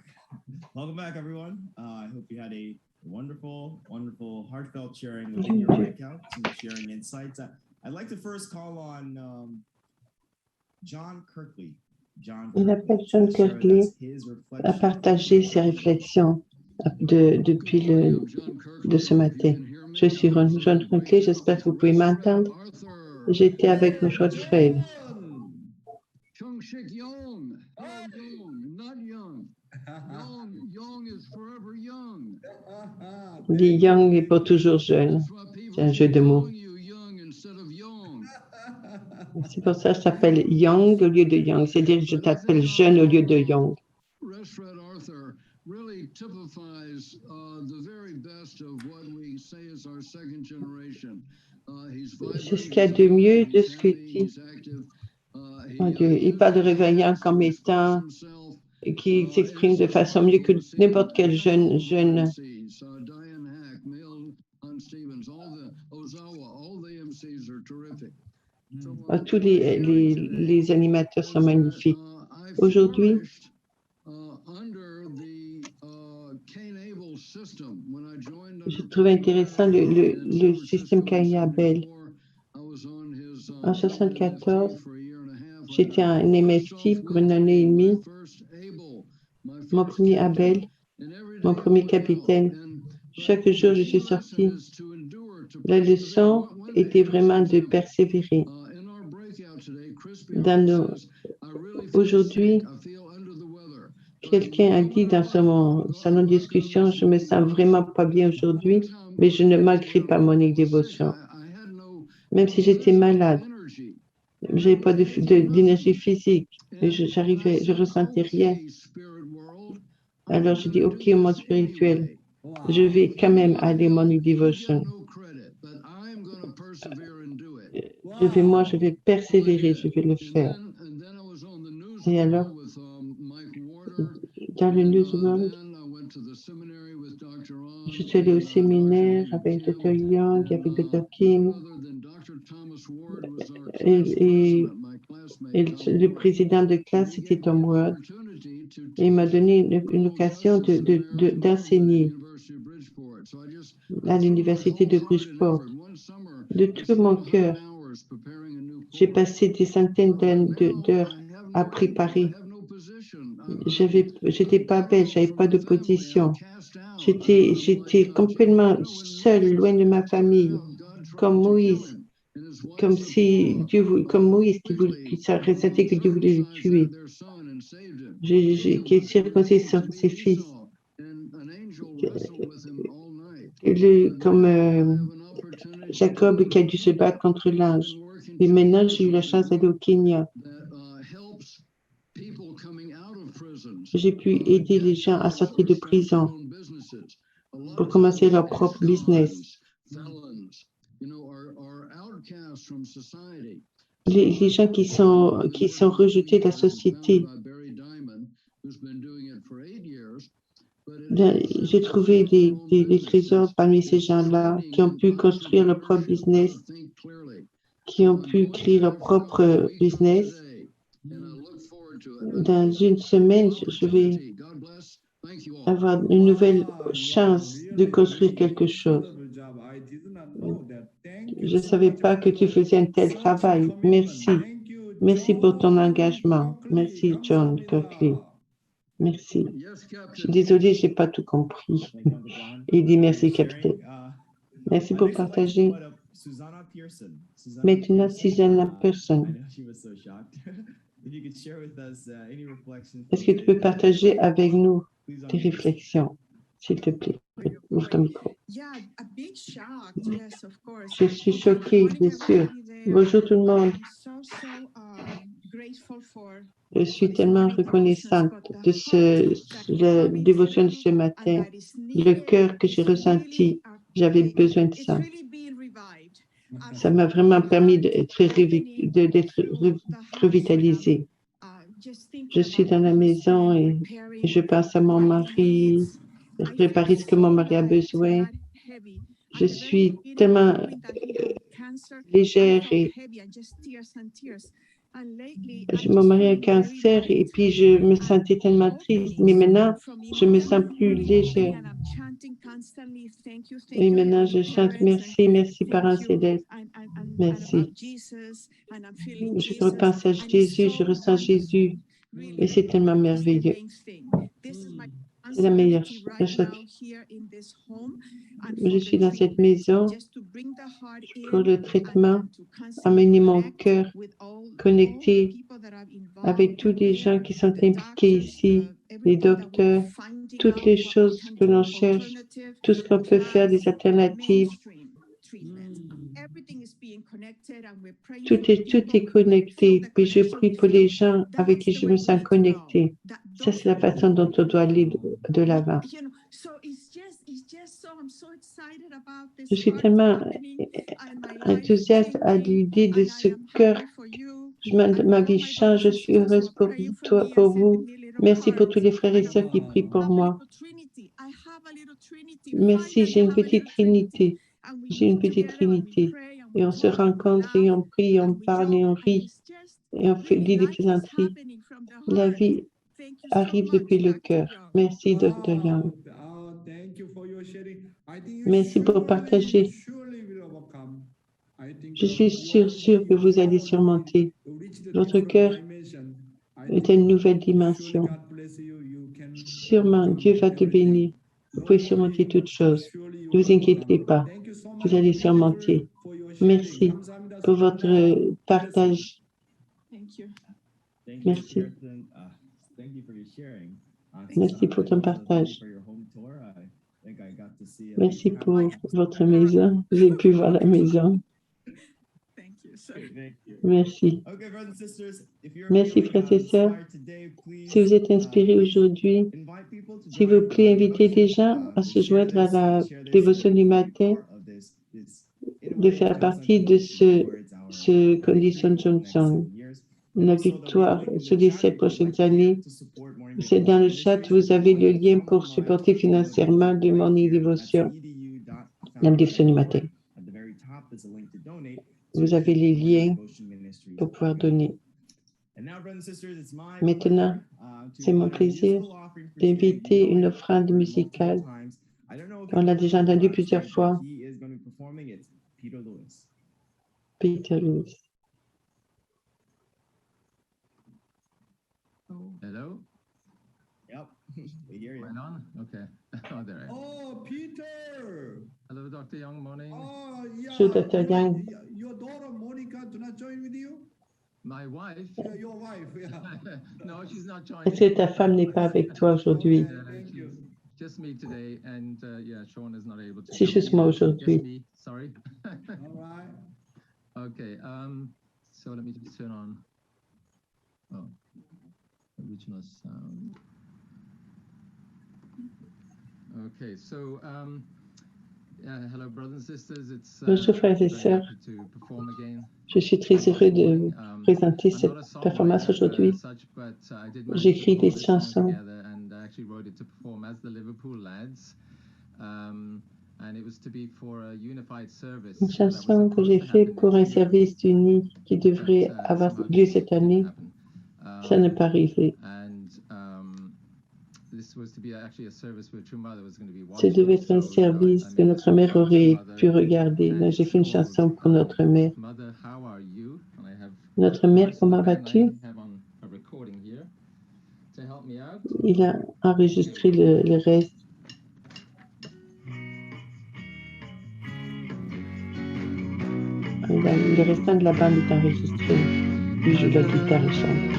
Welcome back, everyone. I hope you had a wonderful, wonderful, heartfelt sharing within your mic accounts and sharing insights. I'd like to first call on John Kirkley. Il appelle John Kirkley à partager ses réflexions depuis de ce matin. Je suis John Kirkley, j'espère que vous pouvez m'entendre. J'étais avec mon choix de Fred. Li Young est pour toujours jeune. C'est un jeu de mots. C'est pour ça que ça s'appelle Young au lieu de Young. C'est-à-dire que je t'appelle jeune au lieu de Young. C'est ce qu'il y a de mieux de ce que dit. Oh Dieu, il parle de Réveillant comme étant qui s'exprime de façon mieux que n'importe quel jeune. Tous les animateurs sont magnifiques. Aujourd'hui, trouvé intéressant le système qu'a eu Abel. En 1974, j'étais en MFT pour une année et demie. Mon premier Abel, mon premier capitaine. Chaque jour, je suis sortie. La leçon était vraiment de persévérer. Aujourd'hui, quelqu'un a dit dans son salon de discussion, je me sens vraiment pas bien aujourd'hui, mais je ne manquerai pas mon dévotion. Même si j'étais malade, je n'avais pas d'énergie physique, je ressentais rien. Alors je dis, ok, au monde spirituel, je vais quand même aller mon devotion. Je vais persévérer, je vais le faire. Et alors, dans le News World, je suis allée au séminaire avec Dr. Young, avec Dr. Kim, et le président de classe, c'était Tom Ward. Et il m'a donné une occasion d'enseigner à l'université de Bridgeport. De tout mon cœur, j'ai passé des centaines d'heures à préparer. J'étais pas belle, j'avais pas de position. J'étais complètement seule, loin de ma famille, comme Moïse, comme Moïse qui s'est ressentait que Dieu voulait le tuer. Qui circoncis ses fils. Comme Jacob qui a dû se battre contre l'ange. Et maintenant, j'ai eu la chance d'aller au Kenya. J'ai pu aider les gens à sortir de prison pour commencer leur propre business. Les gens qui sont rejetés de la société. J'ai trouvé des trésors parmi ces gens-là qui ont pu construire leur propre business, qui ont pu créer leur propre business. Dans une semaine, je vais avoir une nouvelle chance de construire quelque chose. Je ne savais pas que tu faisais un tel travail. Merci. Merci pour ton engagement. Merci, John Kirkley. Merci. Je suis désolée, je n'ai pas tout compris. Il dit merci, capitaine. Merci pour partager. Maintenant, Susanna Pearson. Est-ce que tu peux partager avec nous tes réflexions, s'il te plaît? Ouvre ton micro. Je suis choquée, bien sûr. Bonjour tout le monde. Je suis tellement reconnaissante de la dévotion de ce matin, le cœur que j'ai ressenti. J'avais besoin de ça. Ça m'a vraiment permis d'être revitalisée. Je suis dans la maison et je pense à mon mari, préparer ce que mon mari a besoin. Je suis tellement légère et mon mari a un cancer et puis je me sentais tellement triste, mais maintenant je me sens plus légère. Et maintenant je chante merci, merci Parent Céleste, merci. Je repense à Jésus, je ressens Jésus et c'est tellement merveilleux. C'est la meilleure chose. Je suis dans cette maison pour le traitement, amener mon cœur connecté avec tous les gens qui sont impliqués ici, les docteurs, toutes les choses que l'on cherche, tout ce qu'on peut faire, des alternatives. Tout est connecté, puis je prie pour les gens avec qui je me sens connectée. Ça, c'est la façon dont on doit aller de l'avant. Je suis tellement enthousiaste à l'idée de ce cœur. Ma vie change, je suis heureuse pour vous. Merci pour tous les frères et sœurs qui prient pour moi. Merci, j'ai une petite trinité. J'ai une petite trinité. Et on se rencontre et on prie, on parle et on rit. Et on dit des plaisanteries. La vie arrive depuis le cœur. Merci, Dr. Young. Merci pour partager. Je suis sûr que vous allez surmonter. Votre cœur est une nouvelle dimension. Sûrement, Dieu va te bénir. Vous pouvez surmonter toutes choses. Ne vous inquiétez pas. Vous allez surmonter. Merci pour votre partage. Merci. Merci pour ton partage. Merci pour votre maison. J'ai pu voir la maison. Merci. Merci, frères et sœurs. Si vous êtes inspirés aujourd'hui, s'il vous plaît, invitez des gens à se joindre à la dévotion du matin, de faire partie de ce Condition Johnson. La victoire sur les 7 prochaines années. C'est dans le chat, vous avez le lien pour supporter financièrement du Morning Devotion, la dévotion du matin. Vous avez les liens pour pouvoir donner. Maintenant, c'est mon plaisir d'inviter une offrande musicale. On l'a déjà entendu plusieurs fois. Peter Lewis. Hello? Yep, we hear you. Right on? Okay. Oh, there I am. Oh, Peter! Hello, Dr. Young. Morning. Oh, yeah. So, Dr. Young. Your daughter Monica do not join with you? My wife? Yeah, your wife, yeah. No, she's not joining. Est-ce que ta femme n'est pas avec toi aujourd'hui? Thank you. Just me today, and yeah, Sean is not able to. C'est juste moi aujourd'hui. Just me. Sorry. All right. Okay. So let me just turn on. Oh, original sound. Okay. So hello, brothers and sisters. It's Bonjour, frères et sœurs. to perform again. Je suis très heureux de présenter cette performance aujourd'hui. J'écris des chansons. Une chanson que j'ai faite pour un service uni qui devrait avoir lieu cette année. Ça n'est pas arrivé. Ce devait être un service que notre mère aurait pu regarder. J'ai fait une chanson pour notre mère. Notre mère, comment vas-tu? Il a enregistré le reste. Le restant de la bande est enregistré. Il joue la guitare et chante.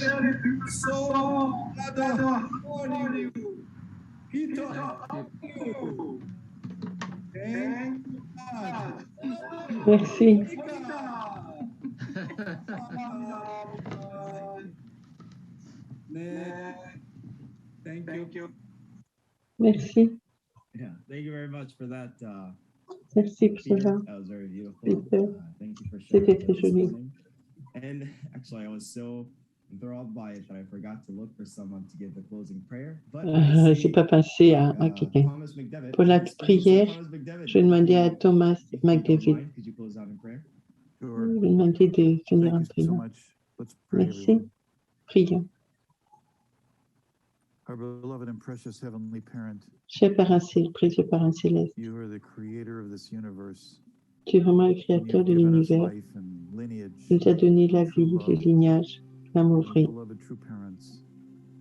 So glad for you. Peter, you. Thank you, God. Merci. Thank you. Merci. Yeah, thank you very much for that. Merci pour Peter. cela. That was very beautiful. Peter. Thank you for sharing C'était that très this joli. morning. And actually, I was so enthralled by it that I forgot to look for someone to give the closing prayer. But I J'ai see, pas pensé à quelqu'un. Thomas McDevitt. Pour la Let's go to prière, Thomas McDevitt. je vais demander à If Thomas you don't McDavid. mind, could you close out in prayer? Je Sure. vais demander de finir en Thank you so prière. much. Let's pray, Merci. everyone. Prions. Our beloved and precious heavenly parent, Cher Parrain Céleste, précieux Parrain Céleste, you are the creator of this universe. tu es vraiment le And créateur you've de given us l'univers. life and lineage, Tu nous as donné la true vie, love, le lignage, l'amour and vrai. beloved true parents,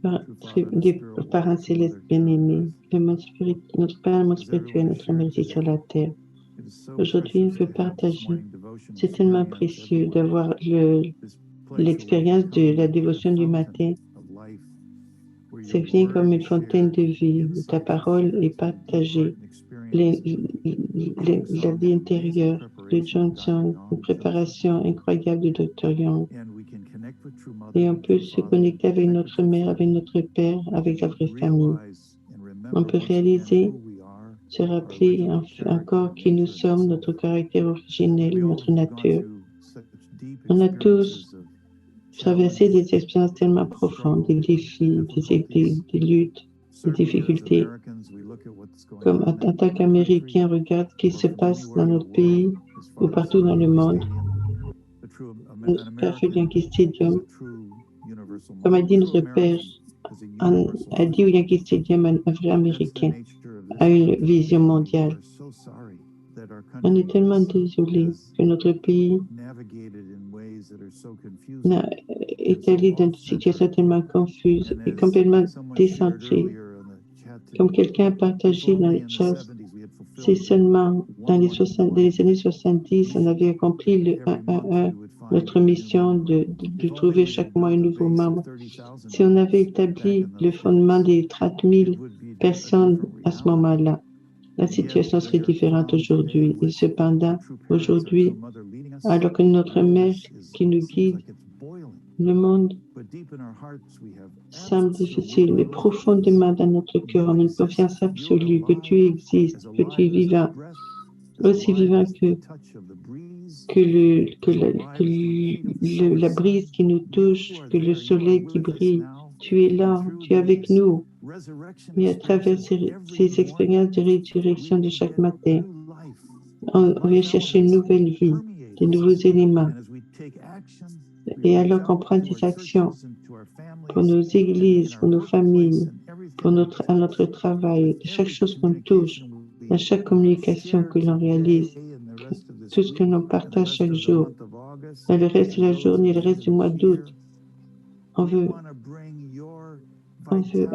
Par- true Father and Des spiritual parents mother célestes here on bien-aimés, earth. le monde notre Père, le monde As spirituel, everyone notre mère ici shared sur la terre. It is so Aujourd'hui, on precious peut to have this partager. morning devotion C'est tellement experience, précieux everyone. d'avoir This place l'expérience will de become la a dévotion du fountain matin. of life, where Ça your vient comme word une is fontaine de shared, vie, où ta insights are parole shared, est and deep heart partagée. and experience La vie intérieure de Johnson, une préparation incroyable du Dr. Young. and we can connect with true mother Et on and peut true se father, connecter avec connect notre with mère, true avec notre père, avec la vraie famille. realize and On remember peut once again réaliser, who we are, se our rappeler original encore character, qui nous nature, and sommes, soul. notre caractère originel, We all notre have gone nature. through such deep On a tous experiences of traversé challenge, des expériences tellement profondes, des défis, des luttes, des certainly as difficultés. Americans, we look at what's going Comme on en tant qu'Américains, on regarde ce qui se passe dans notre pays ou partout dans le monde. Père fait Yankee Stadium, comme a dit notre Père, a dit au Yankee Stadium, un vrai Américain a une vision mondiale. On est tellement désolé que notre pays est allé dans des situations tellement confuses et complètement décentrées. Comme quelqu'un a partagé dans le chat, c'est seulement dans les années 70, on avait accompli le 1-1-1, notre mission de trouver chaque mois un nouveau membre. Si on avait établi le fondement des 30 000 personnes à ce moment-là, la situation serait différente aujourd'hui. Et cependant, aujourd'hui, alors que notre mère qui nous guide, le monde semble difficile, mais profondément dans notre cœur, on a une confiance absolue que tu existes, que tu es vivant, aussi vivant que la brise qui nous touche, que le soleil qui brille. Tu es là, tu es avec nous. Et à travers ces expériences de résurrection de chaque matin, on vient chercher une nouvelle vie, de nouveaux éléments. Et alors qu'on prend des actions pour nos églises, pour nos familles, pour à notre travail, chaque chose qu'on touche, à chaque communication que l'on réalise, tout ce que l'on partage chaque jour, dans le reste de la journée, le reste du mois d'août, on veut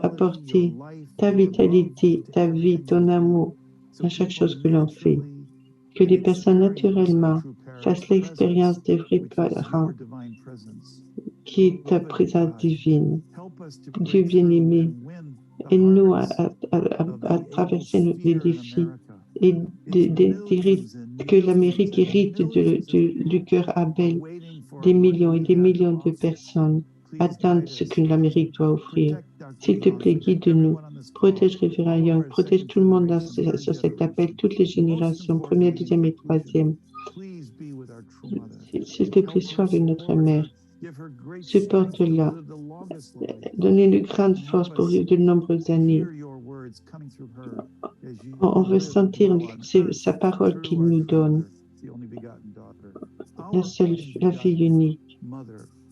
apporter ta vitalité, ta vie, ton amour à chaque chose que l'on fait. Que les personnes naturellement fassent l'expérience des vrais parents qui est ta présence divine. Dieu bien-aimé, aide-nous à traverser les défis et que l'Amérique hérite du cœur Abel. Des millions et des millions de personnes attendent ce que l'Amérique doit offrir. S'il te plaît, guide-nous. Protège Révérend Young, protège tout le monde sur cet appel, toutes les générations, première, deuxième et troisième. S'il te plaît, sois avec notre mère. Supporte-la. Donne-lui grande force pour vivre de nombreuses années. On veut sentir sa parole qu'il nous donne. La fille unique.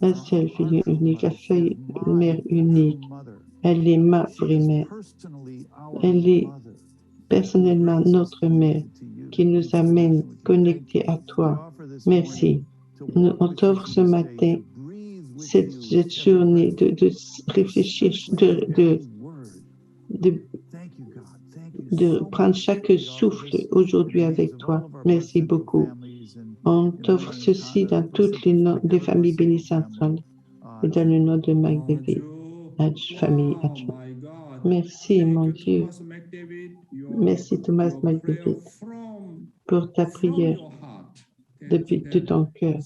La seule fille unique, la mère unique. Elle est ma vraie mère. Elle est personnellement notre mère qui nous amène connectés à toi. Merci. On t'offre ce matin cette journée de réfléchir, de prendre chaque souffle aujourd'hui avec toi. Merci beaucoup. On t'offre ceci dans toutes les familles bénissantes. et dans le nom de Mike David, famille adjointe. Merci, mon Dieu. Merci, Thomas McDavid, pour ta prière depuis tout ton cœur.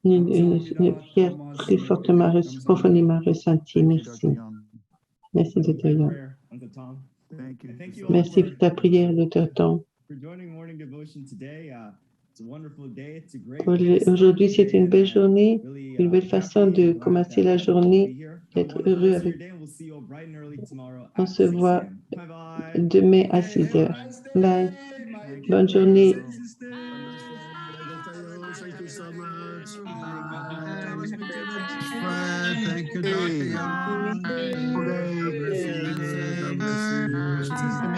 Une prière très fortement, profondément ressentie. Merci. Merci, Dr. Young. Uncle Tom. Thank you. Thank you. Merci pour ta prière, Dr. Tom. For joining morning devotion today. It's a wonderful day. It's a great way to Aujourd'hui, start the c'est une day, belle and journée, really, une belle façon happy de and glad commencer that la I can journée, be here. d'être Have a heureux wonderful rest of avec. your day, and we'll see you all bright and early tomorrow On at se 6 voit a.m. Bye bye. demain à 6 heures. Bye. Bonne journée. Thank you so much. Thank you, Dr. Young. God bless you. God bless you.